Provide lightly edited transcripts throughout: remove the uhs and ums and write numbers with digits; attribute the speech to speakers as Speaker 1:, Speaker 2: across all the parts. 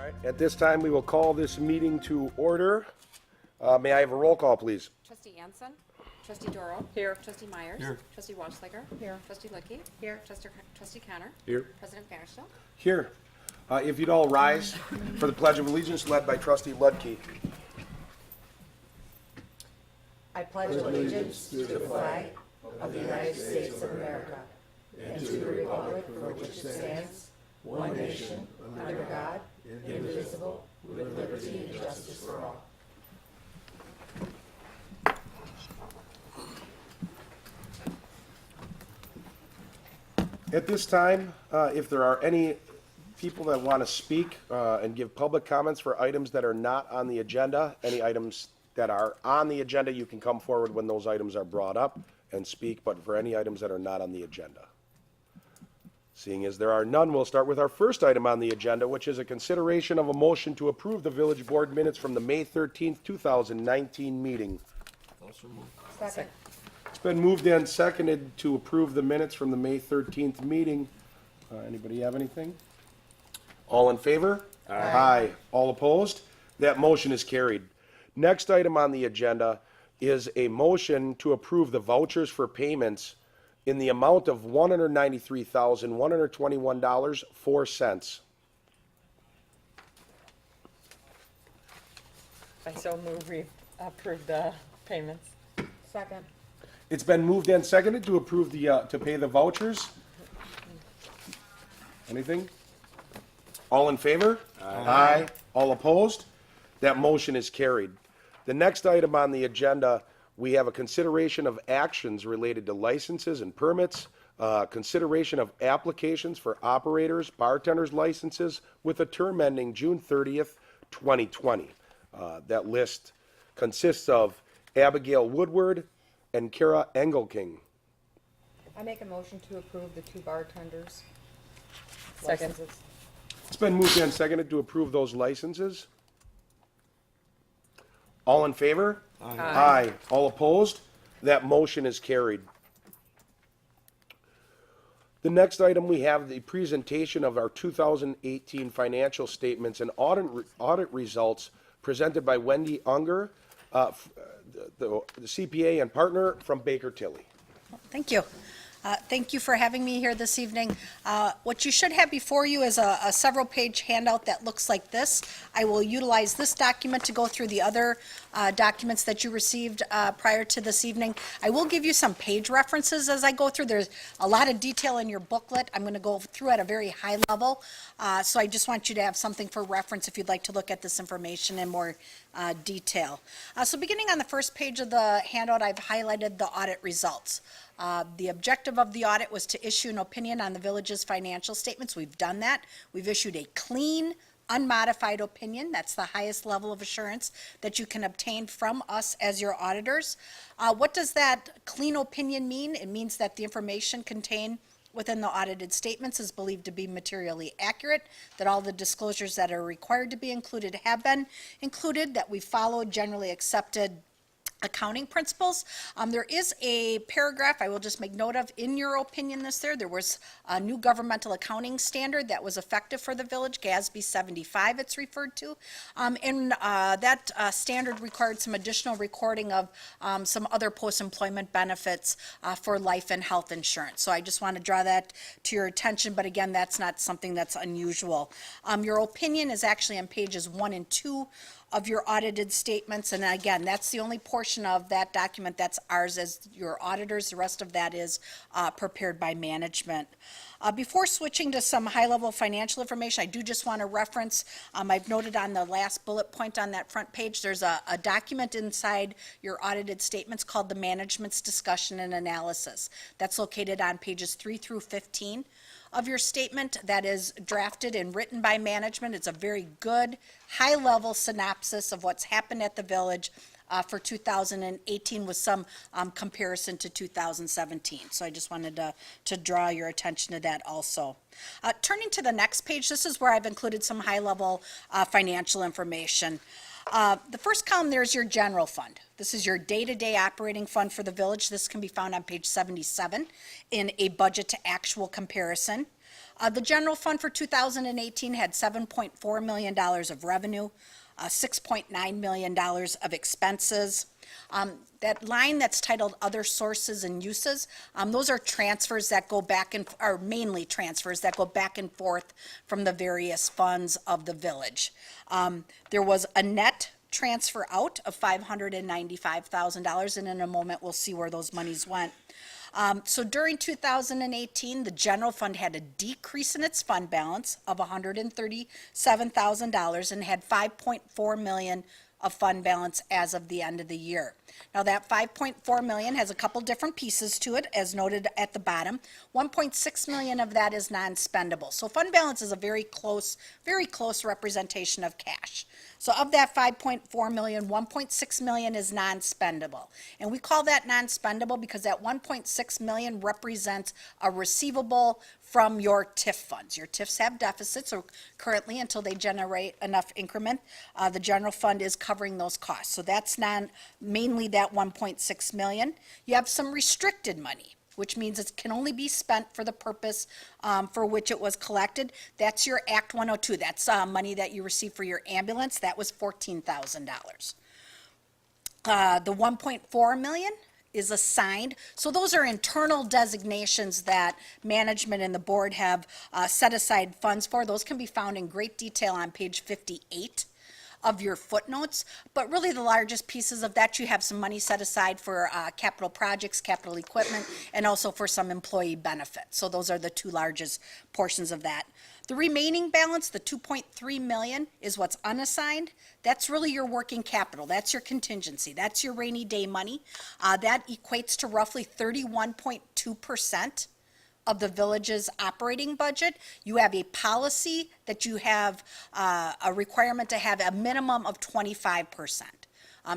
Speaker 1: right. At this time, we will call this meeting to order. May I have a roll call, please?
Speaker 2: Trustee Anson. Trustee Doro.
Speaker 3: Here.
Speaker 2: Trustee Myers.
Speaker 1: Here.
Speaker 2: Trustee Walschlager.
Speaker 3: Here.
Speaker 2: Trustee Ludtke. Here. Trustee Connor.
Speaker 1: Here.
Speaker 2: President Vanderstel.
Speaker 1: Here. If you'd all rise for the Pledge of Allegiance led by Trustee Ludtke.
Speaker 4: I pledge allegiance to the flag of the United States of America and to the republic for which it stands, one nation, under God, indivisible, with liberty and justice for all.
Speaker 1: At this time, if there are any people that want to speak and give public comments for items that are not on the agenda, any items that are on the agenda, you can come forward when those items are brought up and speak, but for any items that are not on the agenda. Seeing as there are none, we'll start with our first item on the agenda, which is a consideration of a motion to approve the village board minutes from the May 13th, 2019 meeting.
Speaker 4: Second.
Speaker 1: It's been moved and seconded to approve the minutes from the May 13th meeting. Anybody have anything? All in favor? Aye. All opposed? That motion is carried. Next item on the agenda is a motion to approve the vouchers for payments in the amount of $193,121.04.
Speaker 3: I so move we approve the payments.
Speaker 4: Second.
Speaker 1: It's been moved and seconded to approve the, to pay the vouchers. Anything? All in favor? Aye. All opposed? That motion is carried. The next item on the agenda, we have a consideration of actions related to licenses and permits, consideration of applications for operators, bartenders licenses with a term ending June 30th, 2020. That list consists of Abigail Woodward and Kara Engelking.
Speaker 4: I make a motion to approve the two bartenders.
Speaker 3: Second.
Speaker 4: licenses.
Speaker 1: It's been moved and seconded to approve those licenses. All in favor? Aye. All opposed? That motion is carried. The next item, we have the presentation of our 2018 financial statements and audit results presented by Wendi Unger, the CPA and partner from Baker Tilly.
Speaker 5: Thank you. Thank you for having me here this evening. What you should have before you is a several-page handout that looks like this. I will utilize this document to go through the other documents that you received prior to this evening. I will give you some page references as I go through. There's a lot of detail in your booklet. I'm going to go through at a very high level, so I just want you to have something for reference if you'd like to look at this information in more detail. So beginning on the first page of the handout, I've highlighted the audit results. The objective of the audit was to issue an opinion on the village's financial statements. We've done that. We've issued a clean, unmodified opinion. That's the highest level of assurance that you can obtain from us as your auditors. What does that clean opinion mean? It means that the information contained within the audited statements is believed to be materially accurate, that all the disclosures that are required to be included have been included, that we followed generally accepted accounting principles. There is a paragraph I will just make note of in your opinion there was a new governmental accounting standard that was effective for the village, GASB 75 it's referred to, and that standard required some additional recording of some other post-employment benefits for life and health insurance. So I just want to draw that to your attention, but again, that's not something that's unusual. Your opinion is actually on pages 1 and 2 of your audited statements, and again, that's the only portion of that document that's ours as your auditors. The rest of that is prepared by management. Before switching to some high-level financial information, I do just want to reference, I've noted on the last bullet point on that front page, there's a document inside your audited statements called the Management's Discussion and Analysis. That's located on pages 3 through 15 of your statement. That is drafted and written by management. It's a very good, high-level synopsis of what's happened at the village for 2018 with some comparison to 2017. So I just wanted to draw your attention to that also. Turning to the next page, this is where I've included some high-level financial information. The first column there is your general fund. This is your day-to-day operating fund for the village. This can be found on page 77 in a budget to actual comparison. The general fund for 2018 had $7.4 million of revenue, $6.9 million of expenses. That line that's titled Other Sources and Uses, those are transfers that go back and, are mainly transfers that go back and forth from the various funds of the village. There was a net transfer out of $595,000, and in a moment we'll see where those monies went. So during 2018, the general fund had a decrease in its fund balance of $137,000 and had $5.4 million of fund balance as of the end of the year. Now that $5.4 million has a couple different pieces to it, as noted at the bottom. $1.6 million of that is non-spendable. So fund balance is a very close representation of cash. So of that $5.4 million, $1.6 million is non-spendable. And we call that non-spendable because that $1.6 million represents a receivable from your TIF funds. Your TIFs have deficits, or currently until they generate enough increment, the general fund is covering those costs. So that's mainly that $1.6 million. You have some restricted money, which means it can only be spent for the purpose for which it was collected. That's your Act 102. That's money that you receive for your ambulance. That was $14,000. The $1.4 million is assigned. So those are internal designations that management and the board have set aside funds for. Those can be found in great detail on page 58 of your footnotes, but really the largest pieces of that, you have some money set aside for capital projects, capital equipment, and also for some employee benefits. So those are the two largest portions of that. The remaining balance, the $2.3 million, is what's unassigned. That's really your working capital. That's your contingency. That's your rainy day money. That equates to roughly 31.2% of the village's operating budget. You have a policy that you have a requirement to have a minimum of 25%.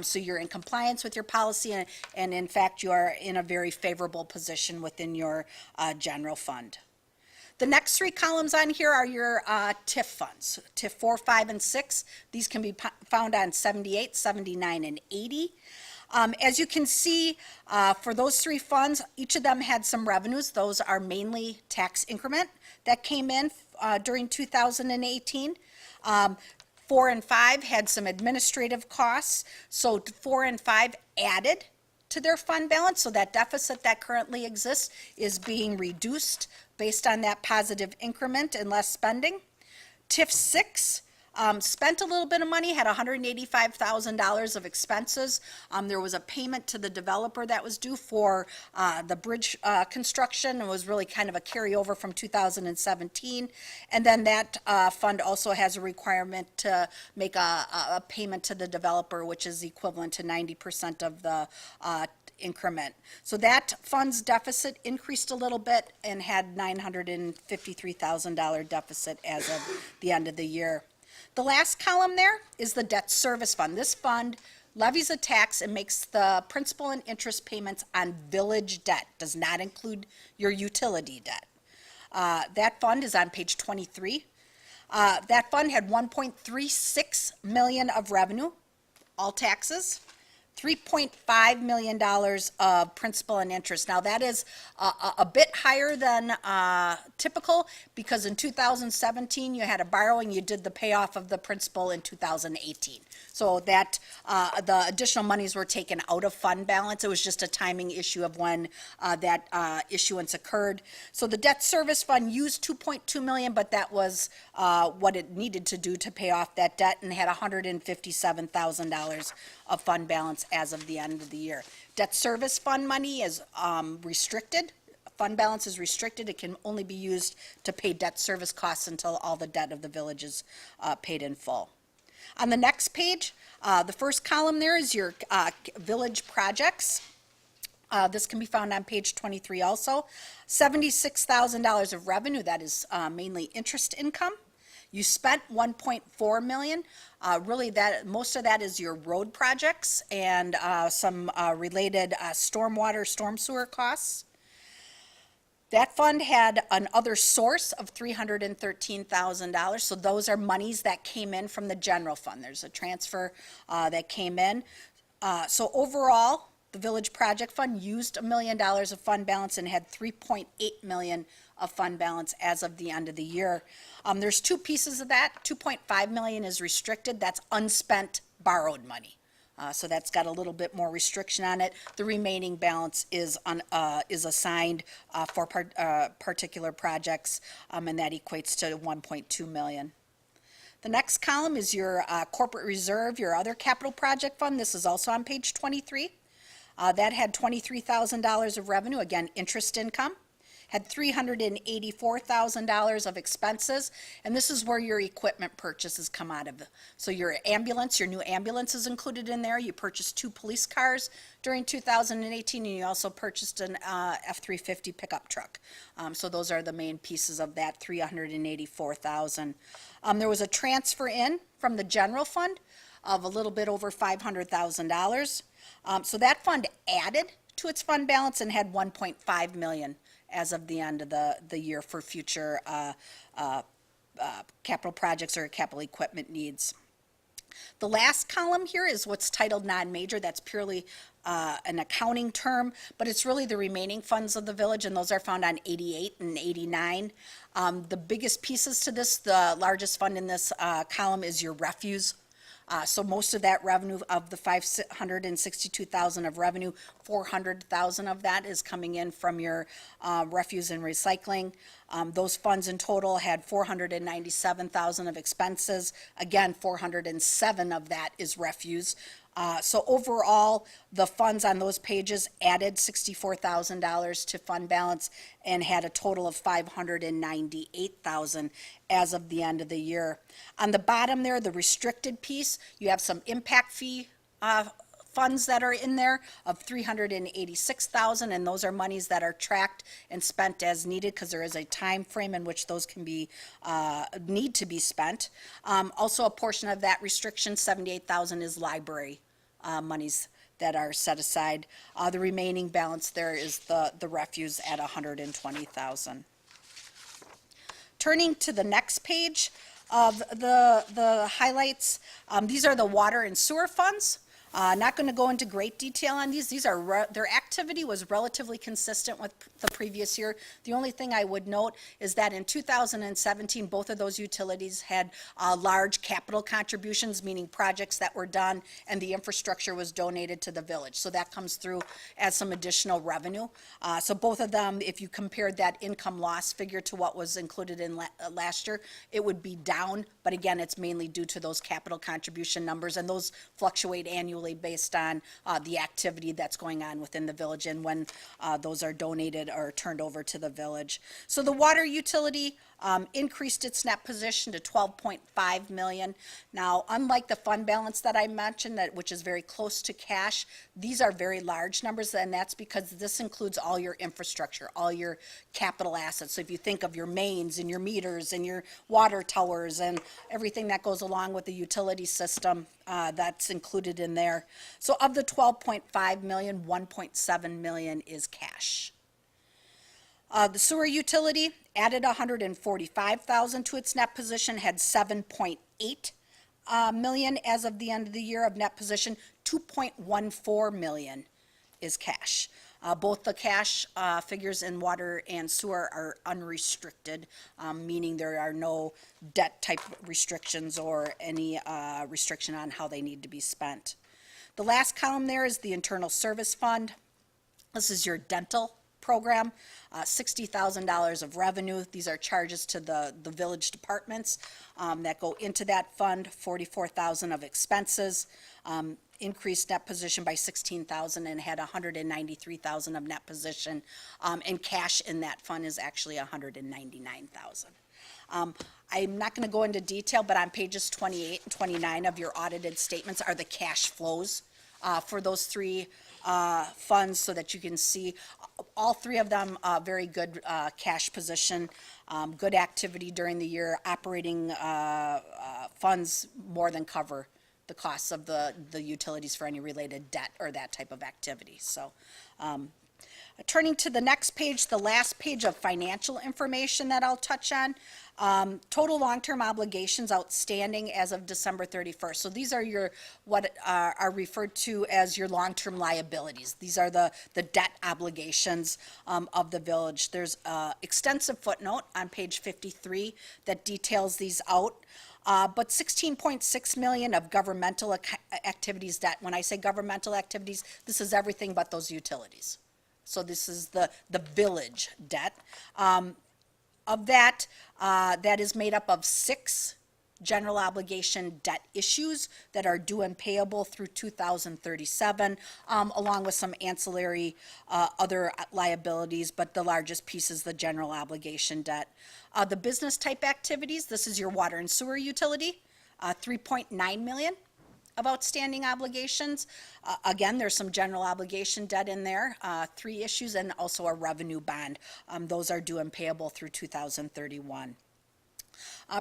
Speaker 5: So you're in compliance with your policy, and in fact, you are in a very favorable position within your general fund. The next three columns on here are your TIF funds, TIF 4, 5, and 6. These can be found on 78, 79, and 80. As you can see, for those three funds, each of them had some revenues. Those are mainly tax increment that came in during 2018. 4 and 5 had some administrative costs. So 4 and 5 added to their fund balance. So that deficit that currently exists is being reduced based on that positive increment and less spending. TIF 6 spent a little bit of money, had $185,000 of expenses. There was a payment to the developer that was due for the bridge construction. It was really kind of a carryover from 2017. And then that fund also has a requirement to make a payment to the developer, which is equivalent to 90% of the increment. So that fund's deficit increased a little bit and had $953,000 deficit as of the end of the year. The last column there is the debt service fund. This fund levies a tax and makes the principal and interest payments on village debt, does not include your utility debt. That fund is on page 23. That fund had $1.36 million of revenue, all taxes, $3.5 million of principal and interest. Now that is a bit higher than typical, because in 2017 you had a borrowing, you did the payoff of the principal in 2018. So that the additional monies were taken out of fund balance. It was just a timing issue of when that issuance occurred. So the debt service fund used $2.2 million, but that was what it needed to do to pay off that debt, and had $157,000 of fund balance as of the end of the year. Debt service fund money is restricted. Fund balance is restricted. It can only be used to pay debt service costs until all the debt of the village is paid in full. On the next page, the first column there is your village projects. This can be found on page 23 also. $76,000 of revenue, that is mainly interest income. You spent $1.4 million. Really, that most of that is your road projects and some related stormwater, storm sewer costs. That fund had an other source of $313,000. So those are monies that came in from the general fund. There's a transfer that came in. So overall, The Village Project Fund used $1 million of fund balance and had $3.8 million of fund balance as of the end of the year. There's two pieces of that. $2.5 million is restricted. That's unspent borrowed money. So that's got a little bit more restriction on it. The remaining balance is assigned for particular projects, and that equates to $1.2 million. The next column is your corporate reserve, your other capital project fund. This is also on page 23. That had $23,000 of revenue, again, interest income. Had $384,000 of expenses, and this is where your equipment purchases come out of. So your ambulance, your new ambulance is included in there. You purchased 2 police cars during 2018, and you also purchased an F-350 pickup truck. So those are the main pieces of that $384,000. There was a transfer in from the general fund of a little bit over $500,000. So that fund added to its fund balance and had $1.5 million as of the end of the year for future capital projects or capital equipment needs. The last column here is what's titled non-major. That's purely an accounting term, but it's really the remaining funds of the village, and those are found on 88 and 89. The biggest pieces to this, the largest fund in this column is your refuse. So most of that revenue of the $562,000 of revenue, $400,000 of that is coming in from your refuse and recycling. Those funds in total had $497,000 of expenses. Again, $407,000 of that is refuse. So overall, the funds on those pages added $64,000 to fund balance and had a total of $598,000 as of the end of the year. On the bottom there, the restricted piece, you have some impact fee funds that are in there of $386,000, and those are monies that are tracked and spent as needed because there is a time frame in which those can be need to be spent. Also, a portion of that restriction, $78,000, is library monies that are set aside. The remaining balance there is the refuse at $120,000. Turning to the next page of the highlights, these are the water and sewer funds. Not going to go into great detail on these. These are their activity was relatively consistent with the previous year. The only thing I would note is that in 2017, both of those utilities had large capital contributions, meaning projects that were done and the infrastructure was donated to the village. So that comes through as some additional revenue. So both of them, if you compared that income loss figure to what was included in last year, it would be down. But again, it's mainly due to those capital contribution numbers, and those fluctuate annually based on the activity that's going on within the village and when those are donated or turned over to the village. So the water utility increased its net position to $12.5 million. Now, unlike the fund balance that I mentioned, which is very close to cash, these are very large numbers, and that's because this includes all your infrastructure, all your capital assets. So if you think of your mains and your meters and your water towers and everything that goes along with the utility system, that's included in there. So of the $12.5 million, $1.7 million is cash. The sewer utility added $145,000 to its net position, had $7.8 million as of the end of the year of net position. $2.14 million is cash. Both the cash figures in water and sewer are unrestricted, meaning there are no debt type restrictions or any restriction on how they need to be spent. The last column there is the internal service fund. This is your dental program, $60,000 of revenue. These are charges to the village departments that go into that fund, $44,000 of expenses. Increased net position by $16,000 and had $193,000 of net position, and cash in that fund is actually $199,000. I'm not going to go into detail, but on pages 28 and 29 of your audited statements are the cash flows for those three funds, so that you can see all three of them very good cash position, good activity during the year. Operating funds more than cover the costs of the utilities for any related debt or that type of activity. So Turning to the next page, the last page of financial information that I'll touch on. Total long-term obligations outstanding as of December 31st. So these are your, what are referred to as your long-term liabilities. These are the debt obligations of the village. There's an extensive footnote on page 53 that details these out. But 16.6 million of governmental activities debt. When I say governmental activities, this is everything but those utilities. So this is the village debt. Of that, that is made up of 6 general obligation debt issues that are due and payable through 2037, along with some ancillary other liabilities, but the largest piece is the general obligation debt. The business type activities, this is your water and sewer utility, 3.9 million of outstanding obligations. Again, there's some general obligation debt in there, 3 issues, and also a revenue bond. Those are due and payable through 2031.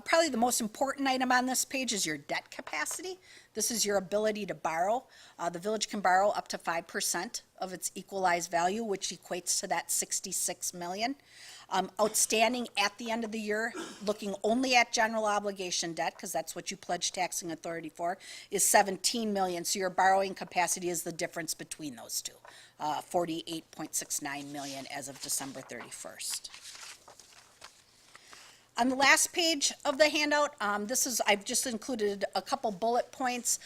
Speaker 5: Probably the most important item on this page is your debt capacity. This is your ability to borrow. The village can borrow up to 5% of its equalized value, which equates to that 66 million. Outstanding at the end of the year, looking only at general obligation debt, because that's what you pledge taxing authority for, is 17 million. So your borrowing capacity is the difference between those two, 48.69 million as of December 31st. On the last page of the handout, I've just included a couple bullet points.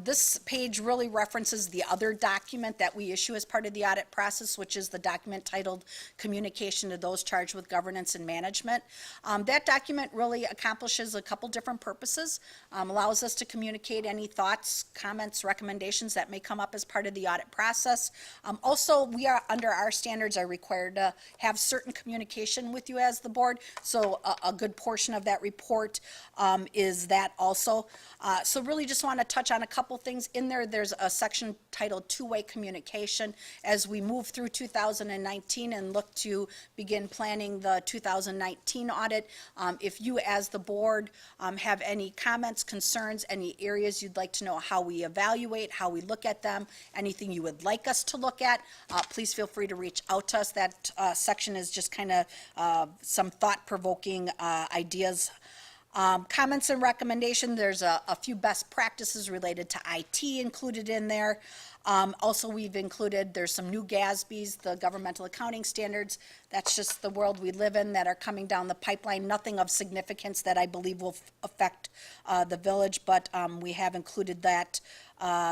Speaker 5: This page really references the other document that we issue as part of the audit process, which is the document titled Communication to Those Charged with Governance and Management. That document really accomplishes a couple different purposes, allows us to communicate any thoughts, comments, recommendations that may come up as part of the audit process. Also, we are, under our standards, are required to have certain communication with you as the board, so a good portion of that report is that also. So really just want to touch on a couple things. In there, there's a section titled Two-Way Communication. As we move through 2019 and look to begin planning the 2019 audit, if you as the board have any comments, concerns, any areas you'd like to know how we evaluate, how we look at them, anything you would like us to look at, please feel free to reach out to us. That section is just kind of some thought-provoking ideas. Comments and recommendations, there's a few best practices related to IT included in there. Also, we've included, there's some new GASBs, the governmental accounting standards. That's just the world we live in that are coming down the pipeline. Nothing of significance that I believe will affect the village, but we have included that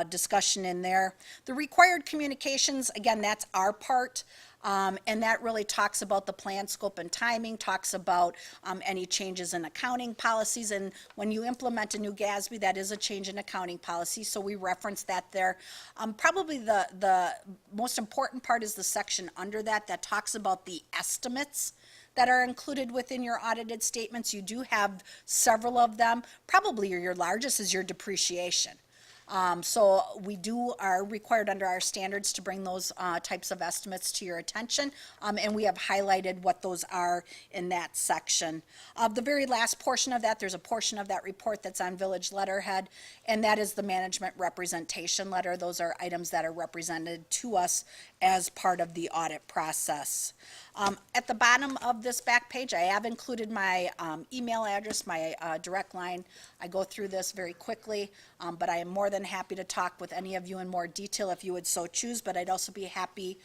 Speaker 5: discussion in there. The required communications, again, that's our part. And that really talks about the plan, scope, and timing, talks about any changes in accounting policies. And when you implement a new GASB, that is a change in accounting policy, so we reference that there. Probably the most important part is the section under that that talks about the estimates that are included within your audited statements. You do have several of them. Probably your largest is your depreciation. So we are required under our standards to bring those types of estimates to your attention, and we have highlighted what those are in that section. The very last portion of that, there's a portion of that report that's on village letterhead, and that is the management representation letter. Those are items that are represented to us as part of the audit process. At the bottom of this back page, I have included my email address, my direct line. I go through this very quickly, but I am more than happy to talk with any of you in more detail if you would so choose, but I'd also be happy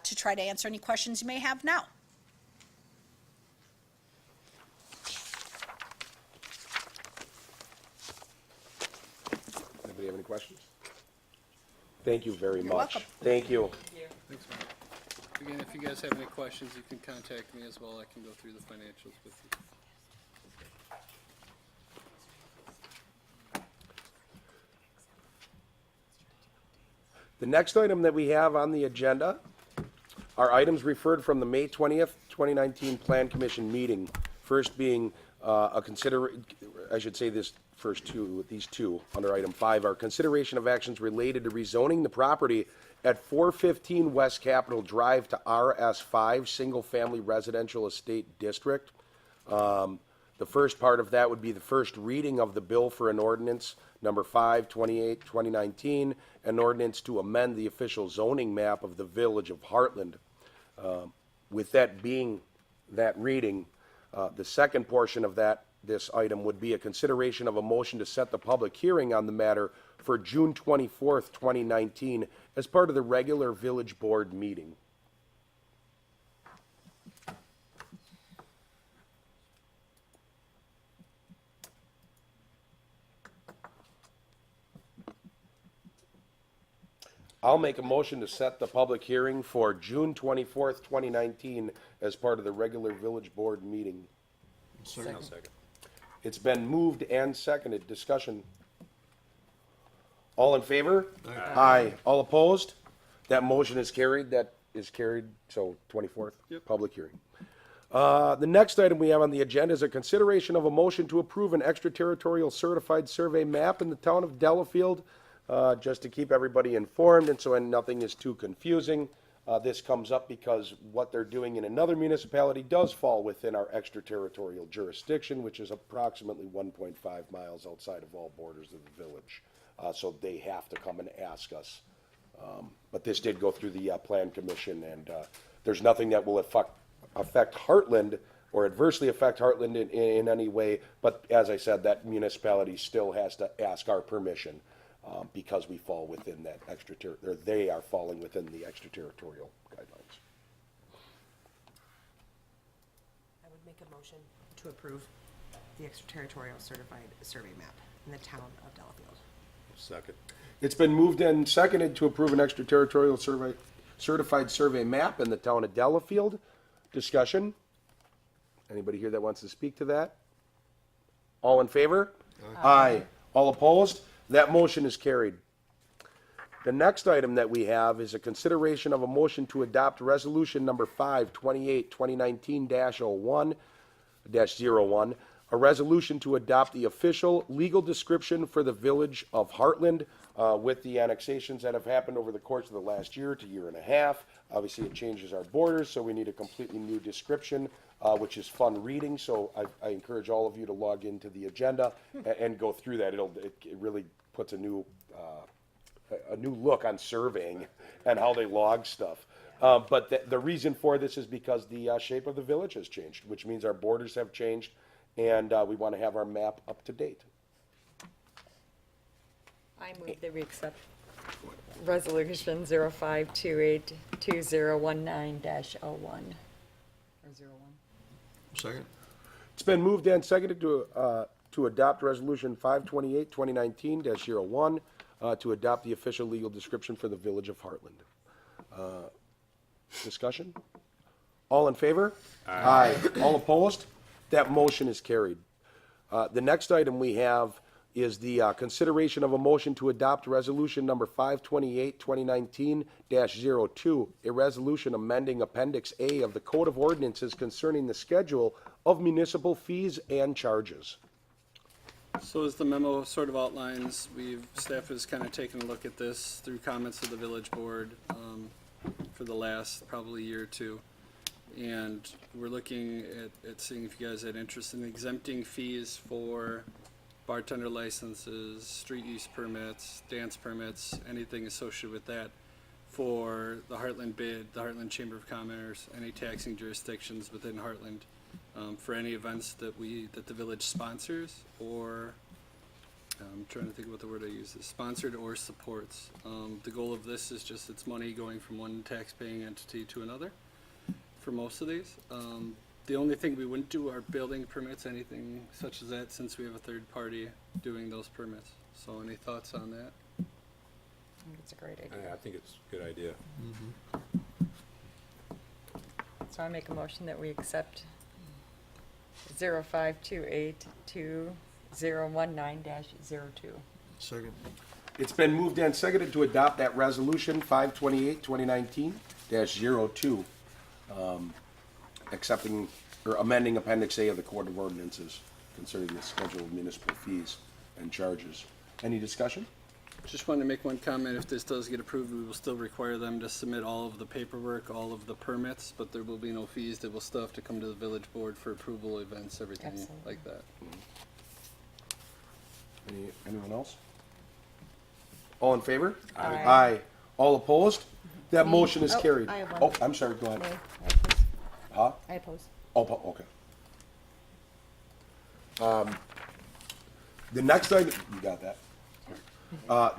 Speaker 5: to try to answer any questions you may have now.
Speaker 1: Anybody have any questions? Thank you very much.
Speaker 5: welcome.
Speaker 1: Thank you.
Speaker 6: Thanks, Mark. Again, if you guys have any questions, you can contact me as well. I can go through the financials with you.
Speaker 1: The next item that we have on the agenda are items referred from the May 20th, 2019 Plan Commission meeting. First being I should say this first two, these two, under item 5, are consideration of actions related to rezoning the property at 415 West Capitol Drive to RS5, Single Family Residential Estate District. The first part of that would be the first reading of the bill for an ordinance, number 528, 2019, an ordinance to amend the official zoning map of the village of Hartland. With that being that reading, the second portion of this item would be a consideration of a motion to set the public hearing on the matter for June 24th, 2019, as part of the regular village board meeting. I'll make a motion to set the public hearing for June 24th, 2019, as part of the regular village board meeting.
Speaker 7: Second.
Speaker 1: It's been moved and seconded. Discussion. All in favor? Aye. All opposed? That motion is carried. That is carried, so 24th, public hearing. The next item we have on the agenda is a consideration of a motion to approve an extraterritorial certified survey map in the town of Delafield, just to keep everybody informed and so nothing is too confusing. This comes up because what they're doing in another municipality does fall within our extraterritorial jurisdiction, which is approximately 1.5 miles outside of all borders of the village. So they have to come and ask us. But this did go through the Plan Commission, and there's nothing that will affect Hartland or adversely affect Hartland in any way. But as I said, that municipality still has to ask our permission. Because we fall within that or they are falling within the extraterritorial guidelines.
Speaker 8: I would make a motion to approve the extraterritorial certified survey map in the town of Delafield.
Speaker 7: Second.
Speaker 1: It's been moved and seconded to approve an extraterritorial certified survey map in the town of Delafield. Discussion? Anybody here that wants to speak to that? All in favor? Aye. All opposed? That motion is carried. The next item that we have is a consideration of a motion to adopt resolution number 528, 2019-01, a resolution to adopt the official legal description for the village of Hartland, with the annexations that have happened over the course of the last year to year and a half. Obviously, it changes our borders, so we need a completely new description, which is fun reading. So I encourage all of you to log into the agenda and go through that. It really puts a new look on surveying and how they log stuff. But the reason for this is because the shape of the village has changed, which means our borders have changed, and we want to have our map up to date.
Speaker 3: I move that we accept resolution 05282019-01 or 01.
Speaker 7: Second.
Speaker 1: It's been moved and seconded to adopt resolution 528, 2019-01, to adopt the official legal description for the village of Hartland. Discussion? All in favor? Aye. All opposed? That motion is carried. The next item we have is the consideration of a motion to adopt resolution number 528, 2019-02, a resolution amending Appendix A of the Code of Ordinances concerning the schedule of municipal fees and charges.
Speaker 6: So as the memo sort of outlines, staff has kind of taken a look at this through comments of the village board for the last probably year or two. And we're looking at seeing if you guys had interest in exempting fees for bartender licenses, street use permits, dance permits, anything associated with that for the Hartland bid, the Hartland Chamber of Commerce, any taxing jurisdictions within Hartland, for any events that the village sponsors or, I'm trying to think what the word I use is, sponsored or supports. The goal of this is just it's money going from one tax-paying entity to another for most of these. The only thing we wouldn't do are building permits, anything such as that, since we have a third party doing those permits. So any thoughts on that?
Speaker 3: I think it's a great idea.
Speaker 7: I think it's a good idea.
Speaker 3: So I make a motion that we accept 05282019-02.
Speaker 7: Second.
Speaker 1: It's been moved and seconded to adopt that resolution 528, 2019-02, accepting or amending Appendix A of the Code of Ordinances concerning the schedule of municipal fees and charges. Any discussion?
Speaker 6: Just wanted to make one comment. If this does get approved, we will still require them to submit all of the paperwork, all of the permits, but there will be no fees. They will still have to come to the village board for approval, events, everything
Speaker 3: Absolutely.
Speaker 6: like that.
Speaker 1: Anyone else? All in favor?
Speaker 3: Aye.
Speaker 1: Aye. All opposed? That motion is
Speaker 4: Oh,
Speaker 1: carried.
Speaker 4: I have one.
Speaker 1: Oh, I'm sorry, go ahead.
Speaker 4: Nay, I oppose.
Speaker 1: Huh?
Speaker 4: I oppose.
Speaker 1: Oh, okay. The next item, you got that?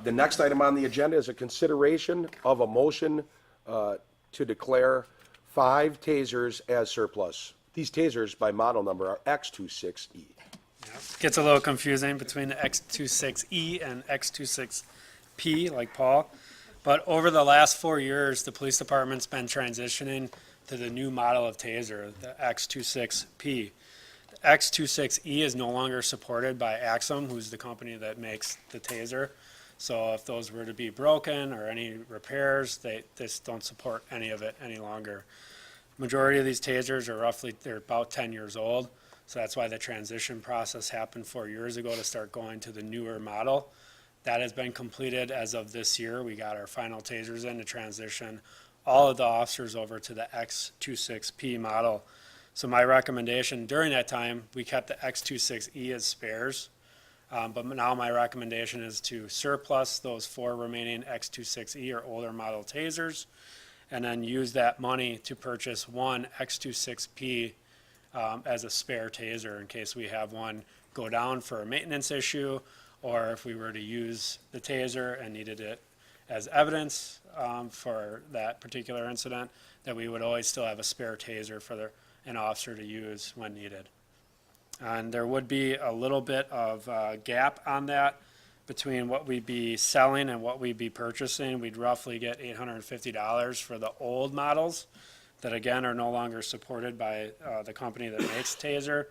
Speaker 1: The next item on the agenda is a consideration of a motion to declare 5 tasers as surplus. These tasers by model number are X26E.
Speaker 9: Gets a little confusing between the X26E and X26P, like Paul. But over the last 4 years, the police department's been transitioning to the new model of taser, the X26P. The X26E is no longer supported by Axum, who's the company that makes the taser. So if those were to be broken or any repairs, they just don't support any of it any longer. Majority of these tasers are they're about 10 years old. So that's why the transition process happened 4 years ago to start going to the newer model. That has been completed as of this year. We got our final tasers in to transition all of the officers over to the X26P model. So my recommendation during that time, we kept the X26E as spares. But now my recommendation is to surplus those 4 remaining X26E or older model tasers, and then use that money to purchase one X26P as a spare taser in case we have one go down for a maintenance issue, or if we were to use the taser and needed it as evidence for that particular incident, that we would always still have a spare taser for an officer to use when needed. And there would be a little bit of gap on that between what we'd be selling and what we'd be purchasing. We'd roughly get $850 for the old models that, again, are no longer supported by the company that makes taser.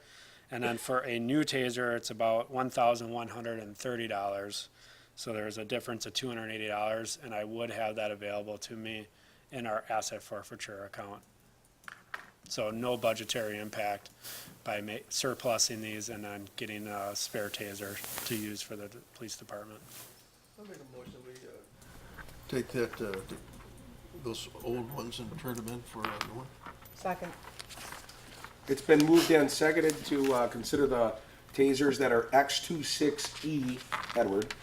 Speaker 9: And then for a new taser, it's about $1,130. So there's a difference of $280, and I would have that available to me in our asset forfeiture account. So no budgetary impact by surplusing these and then getting a spare taser to use for the police department.
Speaker 7: I'll make a motion, we take those old ones and turn them in for a new one.
Speaker 4: Second.
Speaker 1: It's been moved and seconded to consider the tasers that are X26E, Edward,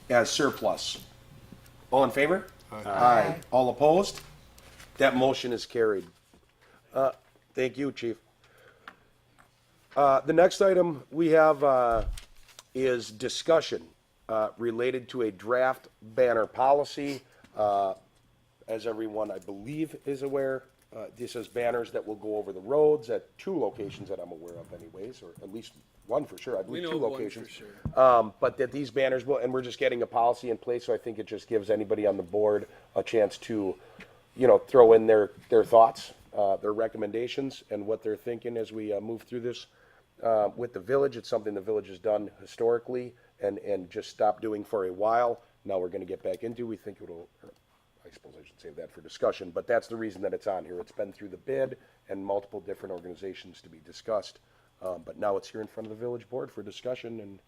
Speaker 1: as surplus. All in favor? Aye. All opposed? That motion is carried. Thank you, Chief. The next item we have is discussion related to a draft banner policy. As everyone, I believe, is aware, this is banners that will go over the roads at 2 locations that I'm aware of anyways, or at least one for sure, I
Speaker 6: We
Speaker 1: believe
Speaker 6: know
Speaker 1: 2
Speaker 6: of one
Speaker 1: locations.
Speaker 6: for sure.
Speaker 1: But that these banners will, and we're just getting a policy in place, so I think it just gives anybody on the board a chance to, throw in their thoughts, their recommendations, and what they're thinking as we move through this with the village. It's something the village has done historically and just stopped doing for a while. Now we're gonna get back into. We think it'll, I suppose I should save that for discussion, but that's the reason that it's on here. It's been through the bid and multiple different organizations to be discussed. But now it's here in front of the village board for discussion, and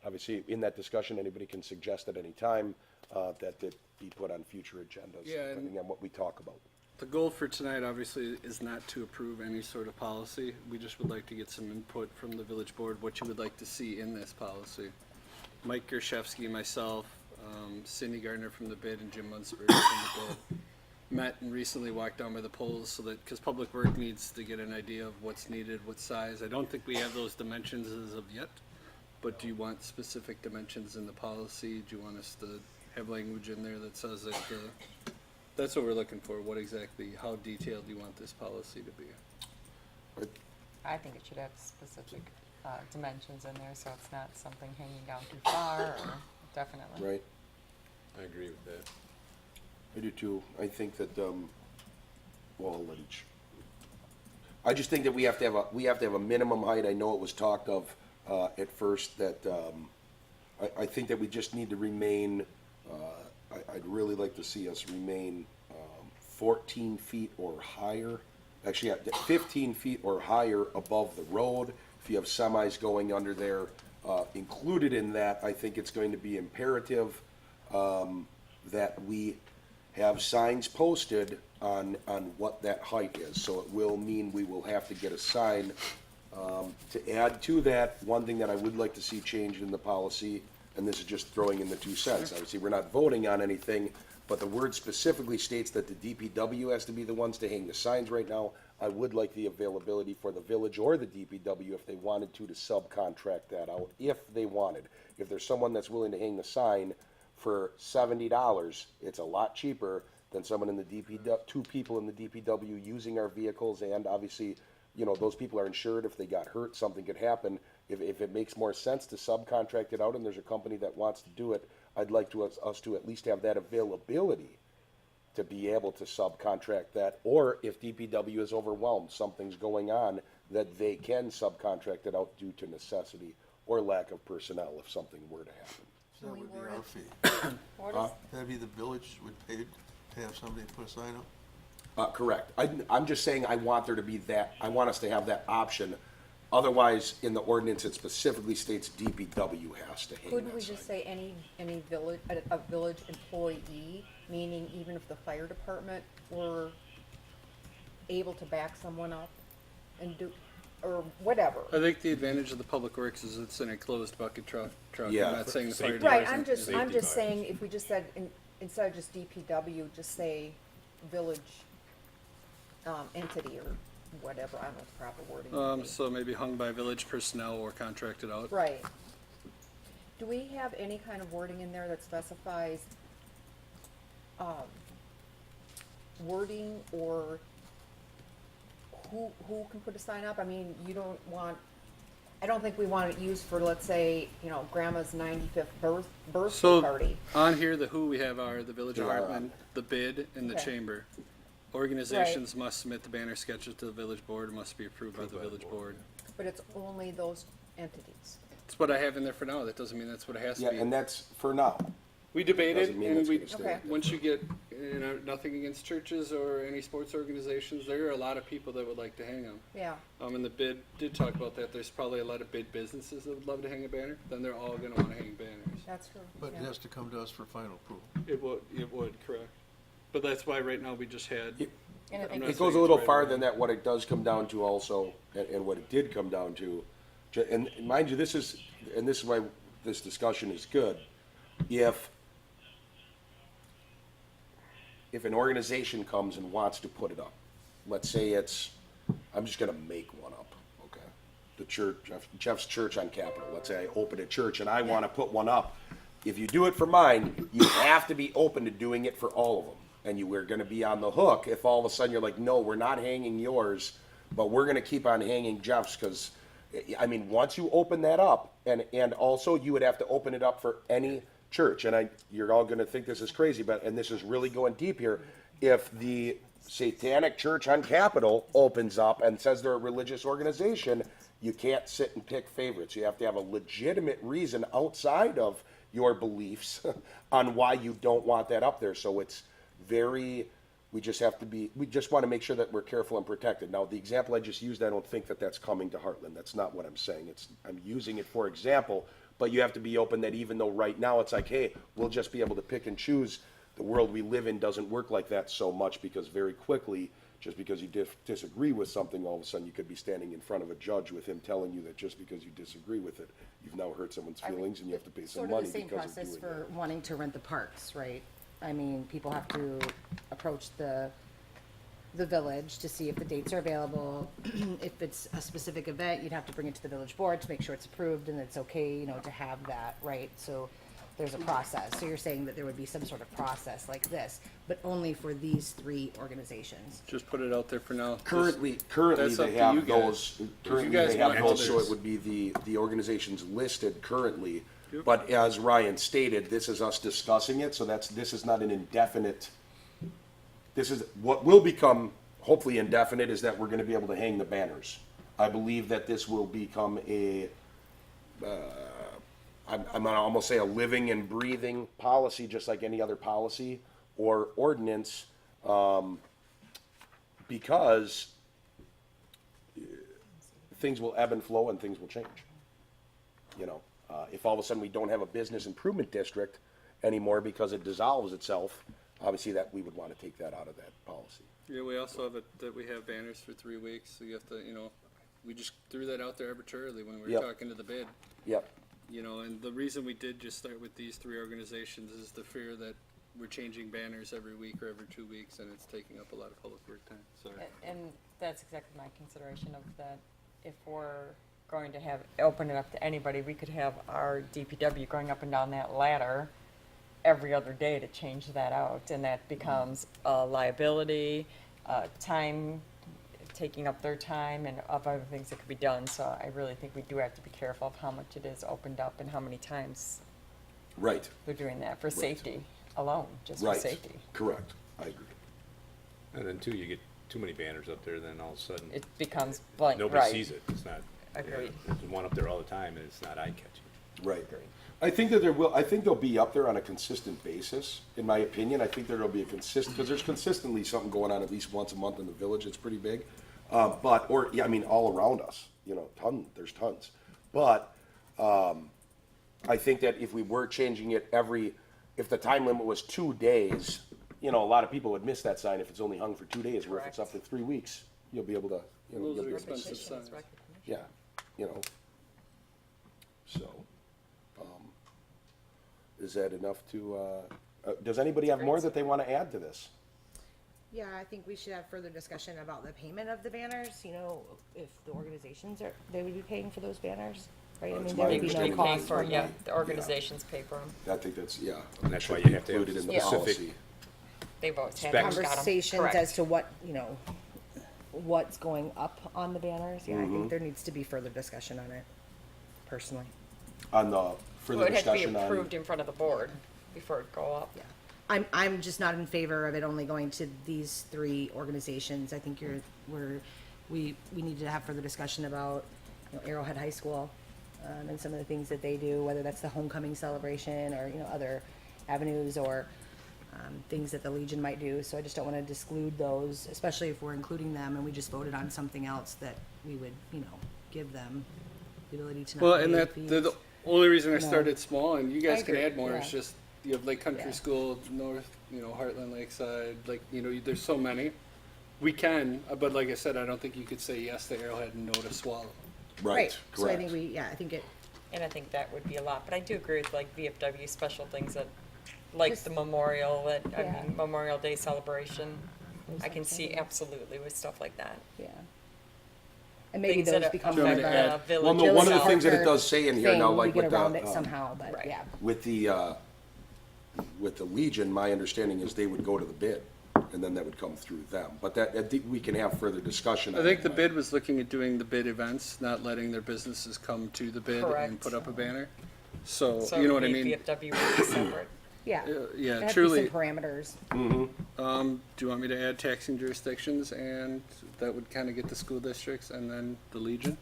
Speaker 1: obviously in that discussion, anybody can suggest at any time that it be put on future agendas,
Speaker 6: Yeah, and-
Speaker 1: depending on what we talk about.
Speaker 6: The goal for tonight, obviously, is not to approve any sort of policy. We just would like to get some input from the village board, what you would like to see in this policy. Mike Gershevsky, myself, Cindy Gardner from the bid, and Jim Munsberg from the bid met and recently walked down by the polls so that, because Public Work needs to get an idea of what's needed, what size. I don't think we have those dimensions as of yet, but do you want specific dimensions in the policy? Do you want us to have language in there that says that, that's what we're looking for, what exactly, how detailed do you want this policy to be?
Speaker 3: I think it should have specific dimensions in there, so it's not something hanging down too far, or definitely.
Speaker 1: Right?
Speaker 7: I agree with that.
Speaker 1: I do too. I think that, well, I'll let each. I just think that we have to have a minimum height. I know it was talked of, at first that, I think that we just need to remain, I'd really like to see us remain, 14 feet or higher. Actually, 15 feet or higher above the road. If you have semis going under there, included in that, I think it's going to be imperative, that we have signs posted on what that height is. So it will mean we will have to get a sign. To add to that, one thing that I would like to see changed in the policy, and this is just throwing in the 2 cents. Obviously, we're not voting on anything, but the word specifically states that the DPW has to be the ones to hang the signs right now. I would like the availability for the village or the DPW, if they wanted to subcontract that out, if they wanted. If there's someone that's willing to hang the sign for $70, it's a lot cheaper than someone in the DPW, two people in the DPW using our vehicles, and obviously, you know, those people are insured. If they got hurt, something could happen. If it makes more sense to subcontract it out and there's a company that wants to do it, I'd like to us to at least have that availability to be able to subcontract that. Or if DPW is overwhelmed, something's going on, that they can subcontract it out due to necessity or lack of personnel if something were to happen.
Speaker 7: So that would be our fee. That'd be the village would pay to have somebody put a sign up?
Speaker 1: Correct. I'm just saying I want there to be that, I want us to have that option. Otherwise, in the ordinance, it specifically states DPW has to hang
Speaker 2: Couldn't
Speaker 1: that
Speaker 2: we
Speaker 1: sign.
Speaker 2: just say any village, a village employee, meaning even if the fire department were able to back someone up and do, or whatever?
Speaker 6: I think the advantage of the public works is it's an enclosed bucket truck.
Speaker 1: Yeah.
Speaker 6: I'm not saying the fire
Speaker 2: Right,
Speaker 6: department.
Speaker 2: I'm just saying, if we just said, instead of just DPW, just say village, entity or whatever, I don't know what the proper wording would be.
Speaker 6: So maybe hung by village personnel or contracted out.
Speaker 2: Right. Do we have any kind of wording in there that specifies, wording or who can put a sign up? I mean, you don't want, I don't think we want it used for, let's say, you know, grandma's 95th birthday
Speaker 6: So
Speaker 2: party.
Speaker 6: on here, the who we have are the village of
Speaker 1: They are on
Speaker 6: Hartland, the bid, and the
Speaker 2: Okay.
Speaker 6: chamber. Organizations must submit the banner sketches to the village board and must be approved by the village board.
Speaker 2: But it's only those entities.
Speaker 6: That's what I have in there for now. That doesn't mean that's what it has
Speaker 1: Yeah,
Speaker 6: to
Speaker 1: and
Speaker 6: be.
Speaker 1: that's for now.
Speaker 6: We debated,
Speaker 1: Doesn't mean
Speaker 6: and
Speaker 1: it's
Speaker 6: we,
Speaker 1: gonna stay.
Speaker 2: Okay.
Speaker 6: once you get, you know, nothing against churches or any sports organizations, there are a lot of people that would like to hang them.
Speaker 2: Yeah.
Speaker 6: And the bid did talk about that. There's probably a lot of bid businesses that would love to hang a banner. Then they're all gonna wanna hang banners.
Speaker 2: That's true.
Speaker 7: But it
Speaker 2: yeah.
Speaker 7: has to come to us for final approval.
Speaker 6: It would, correct. But that's why right now we just had.
Speaker 2: And I
Speaker 6: I'm
Speaker 2: think
Speaker 6: not
Speaker 1: It goes
Speaker 6: saying
Speaker 1: a
Speaker 6: it's
Speaker 1: little
Speaker 6: right or
Speaker 1: farther
Speaker 6: wrong.
Speaker 1: than that. What it does come down to also, and what it did come down to, and mind you, this is why this discussion is good. If an organization comes and wants to put it up, let's say it's, I'm just gonna make one up, okay? The church, Jeff's Church on Capitol, let's say I open a church and I wanna put one up. If you do it for mine, you have to be open to doing it for all of them. And you were gonna be on the hook if all of a sudden you're like, no, we're not hanging yours, but we're gonna keep on hanging Jeff's, cause, I mean, once you open that up, and also you would have to open it up for any church, and you're all gonna think this is crazy, and this is really going deep here. If the Satanic Church on Capitol opens up and says they're a religious organization, you can't sit and pick favorites. You have to have a legitimate reason outside of your beliefs on why you don't want that up there. So it's we just want to make sure that we're careful and protected. Now, the example I just used, I don't think that that's coming to Hartland. That's not what I'm saying. I'm using it for example, but you have to be open that even though right now it's like, hey, we'll just be able to pick and choose. The world we live in doesn't work like that so much, because very quickly, just because you disagree with something, all of a sudden you could be standing in front of a judge with him telling you that just because you disagree with it, you've now hurt someone's feelings and you have to pay some money because of doing
Speaker 10: Sort of the same process for wanting to rent the parks, right? I mean, people have to approach the village to see if the dates are available. If it's a specific event, you'd have to bring it to the village board to make sure it's approved and it's okay, you know, to have that, right? So there's a process. So you're saying that there would be some sort of process like this, but only for these three organizations.
Speaker 6: Just put it out there for now.
Speaker 1: Currently
Speaker 6: That's up
Speaker 1: they
Speaker 6: to
Speaker 1: have
Speaker 6: you guys.
Speaker 1: those,
Speaker 6: If you
Speaker 1: currently
Speaker 6: guys
Speaker 1: they have
Speaker 6: want
Speaker 1: those, so
Speaker 6: others.
Speaker 1: it would be the organizations listed currently.
Speaker 6: Yep.
Speaker 1: But as Ryan stated, this is us discussing it, so this is not an indefinite, this is, what will become hopefully indefinite is that we're gonna be able to hang the banners. I believe that this will become I'm gonna almost say a living and breathing policy, just like any other policy or ordinance, because things will ebb and flow and things will change. You know, if all of a sudden we don't have a business improvement district anymore because it dissolves itself, obviously that we would want to take that out of that policy.
Speaker 6: Yeah, we also have it, that we have banners for 3 weeks, so you have to, you know, we just threw that out there arbitrarily when we were
Speaker 1: Yep.
Speaker 6: talking to the bid.
Speaker 1: Yep.
Speaker 6: You know, and the reason we did just start with these three organizations is the fear that we're changing banners every week or every 2 weeks, and it's taking up a lot of public work time, sorry.
Speaker 3: And that's exactly my consideration of that. If we're going to open it up to anybody, we could have our DPW going up and down that ladder every other day to change that out, and that becomes a liability, time, taking up their time, and of other things that could be done. So I really think we do have to be careful of how much it is opened up and how many times
Speaker 1: Right,
Speaker 3: they're doing that for safety alone, just for
Speaker 1: right,
Speaker 3: safety.
Speaker 1: correct, I agree.
Speaker 11: And then too, you get too many banners up there, then all of a sudden,
Speaker 3: It becomes blank, right?
Speaker 11: nobody sees it. It's not,
Speaker 3: Agreed.
Speaker 11: there's one up there all the time and it's not eye-catching.
Speaker 1: Right. I think that I think they'll be up there on a consistent basis, in my opinion. I think there'll be a consistent, because there's consistently something going on at least once a month in the village. It's pretty big. I mean, all around us, there's tons. But, I think that if we were changing it if the time limit was 2 days, a lot of people would miss that sign if it's only hung for 2 days, where if it's up to 3 weeks, you'll be able to,
Speaker 6: Those
Speaker 1: you'll
Speaker 6: are
Speaker 1: be able to
Speaker 6: expensive signs.
Speaker 1: yeah, so, is that enough to, does anybody have more that they want to add to this?
Speaker 10: Yeah, I think we should have further discussion about the payment of the banners, if the organizations they would be paying for those banners, right? I
Speaker 1: That's
Speaker 10: mean,
Speaker 1: my
Speaker 10: there would be no
Speaker 1: understanding.
Speaker 10: cost
Speaker 3: For,
Speaker 10: from
Speaker 3: yeah,
Speaker 10: that.
Speaker 3: the organizations pay for them.
Speaker 1: I think that's, yeah.
Speaker 11: And that's why
Speaker 1: should be
Speaker 11: you have to have
Speaker 1: included in the
Speaker 3: Yeah.
Speaker 11: specific-
Speaker 1: policy.
Speaker 3: They've always had
Speaker 11: Specs.
Speaker 3: them, got 'em.
Speaker 10: Conversations
Speaker 3: Correct.
Speaker 10: as to what's going up on the banners. Yeah, I think there needs to be further discussion on it, personally.
Speaker 1: On the,
Speaker 3: Well,
Speaker 1: further
Speaker 3: it had to be
Speaker 1: discussion on.
Speaker 3: approved in front of the board before it go up.
Speaker 10: Yeah. I'm just not in favor of it only going to these three organizations. I think we need to have further discussion about, Arrowhead High School, and some of the things that they do, whether that's the homecoming celebration or, other avenues or, things that the Legion might do. So I just don't want to exclude those, especially if we're including them and we just voted on something else that we would, give them the ability to not
Speaker 6: Well,
Speaker 10: pay
Speaker 6: and
Speaker 10: fees.
Speaker 6: the only reason I
Speaker 10: No.
Speaker 6: started small, and you guys can
Speaker 10: agree,
Speaker 6: add more, is
Speaker 10: yeah.
Speaker 6: just, you have Lake Country
Speaker 10: Yeah.
Speaker 6: School, North, Hartland Lakeside, there's so many. We can, but like I said, I don't think you could say yes to Arrowhead and no to Swallow.
Speaker 1: Right,
Speaker 10: So I
Speaker 1: correct.
Speaker 10: think I think it,
Speaker 3: And I think that would be a lot, but I do agree with like VFW special things that, like
Speaker 10: Just-
Speaker 3: the memorial,
Speaker 10: Yeah.
Speaker 3: Memorial Day celebration. I can see
Speaker 10: something.
Speaker 3: absolutely with stuff like that.
Speaker 10: yeah. And maybe
Speaker 3: Things
Speaker 10: those
Speaker 3: that
Speaker 10: become
Speaker 6: Do you
Speaker 10: more
Speaker 6: want
Speaker 10: of
Speaker 6: me to
Speaker 10: a.
Speaker 6: add-
Speaker 3: village.
Speaker 1: Well, no, one of the
Speaker 10: Village
Speaker 1: things that it
Speaker 10: Parker
Speaker 1: does say in here
Speaker 10: thing,
Speaker 1: now,
Speaker 10: we
Speaker 1: like
Speaker 10: get
Speaker 1: with
Speaker 10: around it
Speaker 1: the,
Speaker 10: somehow, but
Speaker 3: Right.
Speaker 10: yeah.
Speaker 1: with the Legion, my understanding is they would go to the bid, and then that would come through them. But I think we can have further discussion on
Speaker 6: I think
Speaker 1: that.
Speaker 6: the bid was looking at doing the bid events, not letting their businesses come to the bid and
Speaker 3: Correct.
Speaker 6: put up a banner. So,
Speaker 3: So
Speaker 6: you know what I
Speaker 3: maybe
Speaker 6: mean?
Speaker 3: VFW would be separate.
Speaker 10: Yeah.
Speaker 6: Yeah,
Speaker 10: There have to be
Speaker 6: truly.
Speaker 10: some parameters.
Speaker 6: Do you want me to add taxing jurisdictions, and that would kind of get the school districts and then the Legion?